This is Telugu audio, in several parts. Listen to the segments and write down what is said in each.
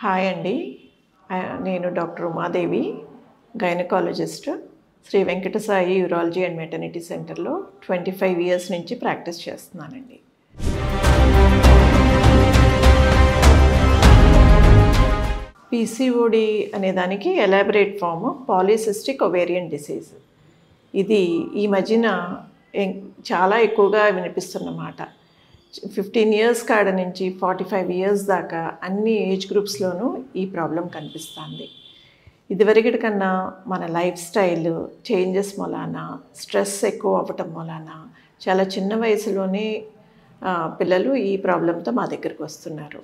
హాయ్ అండి. నేను doctor Umadevi, gynaecologist, Shri Venkata Sai urology and maternity సెంటర్లో 25 ఇయర్స్ నుంచి ప్రాక్టీస్ చేస్తున్నానండి. పీసీఓడి అనే దానికి elaborate form polycystic ovarian disease. ఇది ఈ మధ్యన చాలా ఎక్కువగా వినిపిస్తున్నమాట. 15 ఇయర్స్ కాడ నుంచి 45 ఇయర్స్ దాకా అన్ని ఏజ్ గ్రూప్స్లోనూ ఈ ప్రాబ్లం కనిపిస్తుంది. ఇదివరకటి కన్నా మన లైఫ్ స్టైల్ చేంజెస్ మూలాన, స్ట్రెస్ ఎక్కువ అవ్వటం మూలాన చాలా చిన్న వయసులోనే పిల్లలు ఈ ప్రాబ్లంతో మా దగ్గరికి వస్తున్నారు.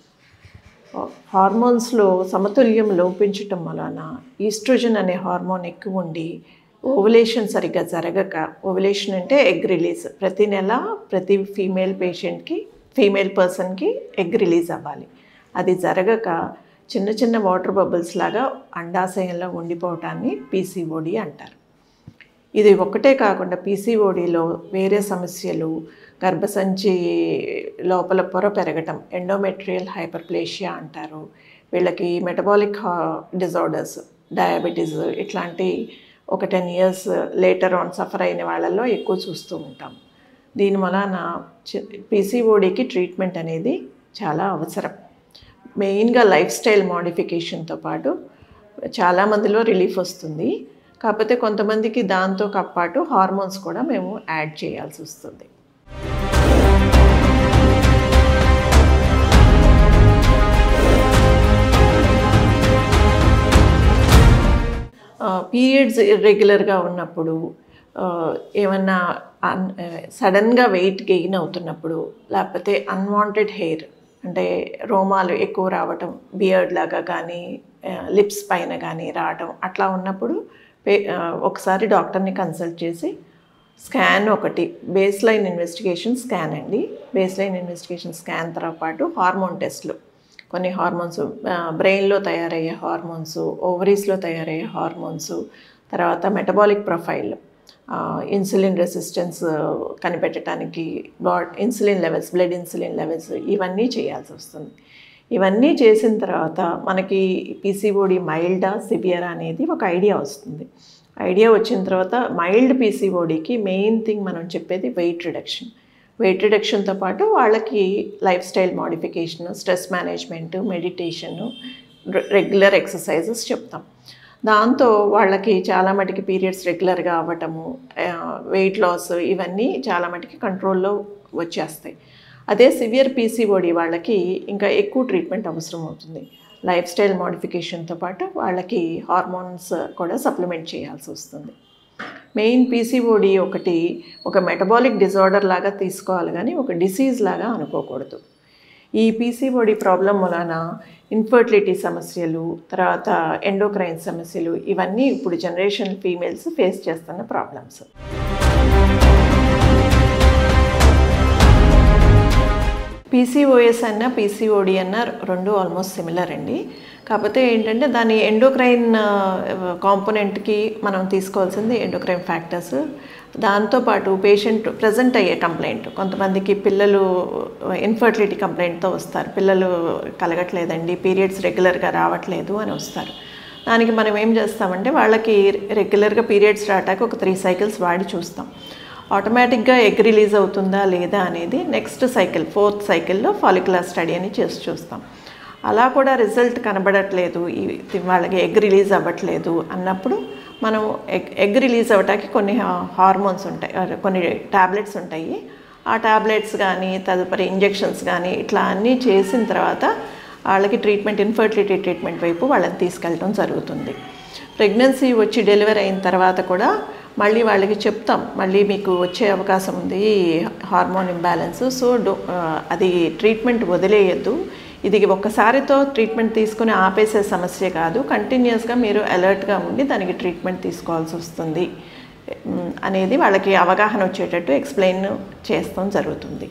హార్మోన్స్లో సమతుల్యం లోపించటం వలన ఈస్ట్రోజన్ అనే హార్మోన్ ఎక్కువ ఉండి ఓవులేషన్ సరిగ్గా జరగక, ఓవులేషన్ అంటే ఎగ్ రిలీజ్, ప్రతి నెల ప్రతి ఫీమేల్ పర్సన్కి ఎగ్ రిలీజ్ అవ్వాలి. అది జరగక చిన్న చిన్న వాటర్ బబుల్స్ లాగా అండాశయంలో ఉండిపోవటాన్ని పీసీఓడి అంటారు. ఇది ఒక్కటే కాకుండా పీసీఓడిలో వేరే సమస్యలు, గర్భసంచి లోపల పొర పెరగటం, ఎండోమెట్రియల్ హైపర్ప్లేషియా అంటారు. వీళ్ళకి మెటబాలిక్ డిజార్డర్స్, డయాబెటీస్ ఇట్లాంటి ఒక 10 ఇయర్స్ లేటర్ ఆన్ సఫర్ అయిన వాళ్ళల్లో ఎక్కువ చూస్తూ ఉంటాం. దీని వలన పీసీఓడికి ట్రీట్మెంట్ అనేది చాలా అవసరం. మెయిన్గా లైఫ్ స్టైల్ మోడిఫికేషన్తో పాటు చాలామందిలో రిలీఫ్ వస్తుంది. కాకపోతే కొంతమందికి దాంతో పాటు హార్మోన్స్ కూడా మేము యాడ్ చేయాల్సి వస్తుంది. పీరియడ్స్ ఇర్రెగ్యులర్గా ఉన్నప్పుడు, ఏమన్నా సడన్గా వెయిట్ గెయిన్ అవుతున్నప్పుడు, లేకపోతే అన్వాంటెడ్ హెయిర్ అంటే రోమాలు ఎక్కువ రావటం, బియర్డ్ లాగా కానీ లిప్స్ పైన కానీ రావటం, అట్లా ఉన్నప్పుడు ఒకసారి డాక్టర్ని కన్సల్ట్ చేసి స్కాన్ ఒకటి, బేస్ లైన్ ఇన్వెస్టిగేషన్ స్కాన్ అండి. బేస్ లైన్ ఇన్వెస్టిగేషన్ స్కాన్తో పాటు హార్మోన్ టెస్ట్లు, కొన్ని హార్మోన్స్, బ్రెయిన్లో తయారయ్యే హార్మోన్స్, ఓవరీస్లో తయారయ్యే హార్మోన్స్, తర్వాత మెటబాలిక్ ప్రొఫైల్, ఇన్సులిన్ రెసిస్టెన్స్ కనిపెట్టడానికి insulin levels, blood insulin levels, ఇవన్నీ చేయాల్సి వస్తుంది. ఇవన్నీ చేసిన తర్వాత మనకి పీసీఓడి మైల్డా సివియరా అనేది ఒక ఐడియా వస్తుంది. ఐడియా వచ్చిన తర్వాత మైల్డ్ పీసీఓడికి మెయిన్ థింగ్ మనం చెప్పేది వెయిట్ రిడక్షన్తో పాటు వాళ్ళకి life style modification, stress management, meditation, regular exercises చెప్తాం. దాంతో వాళ్ళకి చాలా మటుకి పీరియడ్స్ రెగ్యులర్గా అవ్వటము, వెయిట్ లాస్, ఇవన్నీ చాలా మటుకి కంట్రోల్లో వచ్చేస్తాయి. అదే సివియర్ పీసీఓడి వాళ్ళకి ఇంకా ఎక్కువ ట్రీట్మెంట్ అవసరం అవుతుంది. లైఫ్ స్టైల్ మోడిఫికేషన్తో పాటు వాళ్ళకి హార్మోన్స్ కూడా సప్లిమెంట్ చేయాల్సి వస్తుంది. మెయిన్ పీసీఓడి ఒక మెటబాలిక్ డిజార్డర్ లాగా తీసుకోవాలి కానీ ఒక డిసీజ్ లాగా అనుకోకూడదు. ఈ పీసీఓడి ప్రాబ్లం వలన ఇన్ఫర్టిలిటీ సమస్యలు, తర్వాత ఎండోక్రైన్ సమస్యలు, ఇవన్నీ ఇప్పుడు జనరేషన్ ఫీమేల్స్ ఫేస్ చేస్తున్న ప్రాబ్లమ్స్. పీసీఓఎస్ అన్న పీసీఓడి అన్న రెండు ఆల్మోస్ట్ సిమిలర్ అండి. కాకపోతే ఏంటంటే దాని ఎండోక్రైన్ కాంపోనెంట్కి మనం తీసుకోవాల్సింది ఎండోక్రైన్ ఫ్యాక్టర్స్. దాంతోపాటు పేషెంట్ ప్రజెంట్ అయ్యే కంప్లైంట్, కొంతమందికి పిల్లలు ఇన్ఫర్టిలిటీ కంప్లైంట్తో వస్తారు, పిల్లలు కలగట్లేదండి, పీరియడ్స్ రెగ్యులర్గా రావట్లేదు అని వస్తారు. దానికి మనం ఏం చేస్తామంటే వాళ్ళకి రెగ్యులర్గా పీరియడ్స్ రావటానికి ఒక 3 సైకిల్స్ వాడి చూస్తాం. ఆటోమేటిక్గా ఎగ్ రిలీజ్ అవుతుందా లేదా అనేది నెక్స్ట్ సైకిల్, 4th సైకిల్లో ఫాలిక్యులర్ స్టడీ అని చేసి చూస్తాం. అలా కూడా రిజల్ట్ కనబడట్లేదు, వాళ్ళకి ఎగ్ రిలీజ్ అవ్వట్లేదు అన్నప్పుడు మనం ఎగ్ రిలీజ్ అవ్వటానికి కొన్ని హార్మోన్స్ ఉంటాయి, కొన్ని ట్యాబ్లెట్స్ ఉంటాయి. ఆ ట్యాబ్లెట్స్ కానీ తదుపరి ఇంజెక్షన్స్ కానీ ఇట్లా అన్నీ చేసిన తర్వాత వాళ్ళకి ట్రీట్మెంట్, ఇన్ఫర్టిలిటీ ట్రీట్మెంట్ వైపు వాళ్ళని తీసుకెళ్ళడం జరుగుతుంది. ప్రెగ్నెన్సీ వచ్చి డెలివరీ అయిన తర్వాత కూడా మళ్ళీ వాళ్ళకి చెప్తాం, మళ్ళీ మీకు వచ్చే అవకాశం ఉంది హార్మోన్ ఇంబ్యాలెన్స్, సో అది ట్రీట్మెంట్ వదిలేయద్దు, ఇది ఒక్కసారితో ట్రీట్మెంట్ తీసుకుని ఆపేసే సమస్య కాదు, కంటిన్యూస్గా మీరు అలర్ట్గా ఉండి దానికి ట్రీట్మెంట్ తీసుకోవాల్సి వస్తుంది అనేది వాళ్ళకి అవగాహన వచ్చేటట్టు ఎక్స్ప్లెయిన్ చేస్తాం జరుగుతుంది.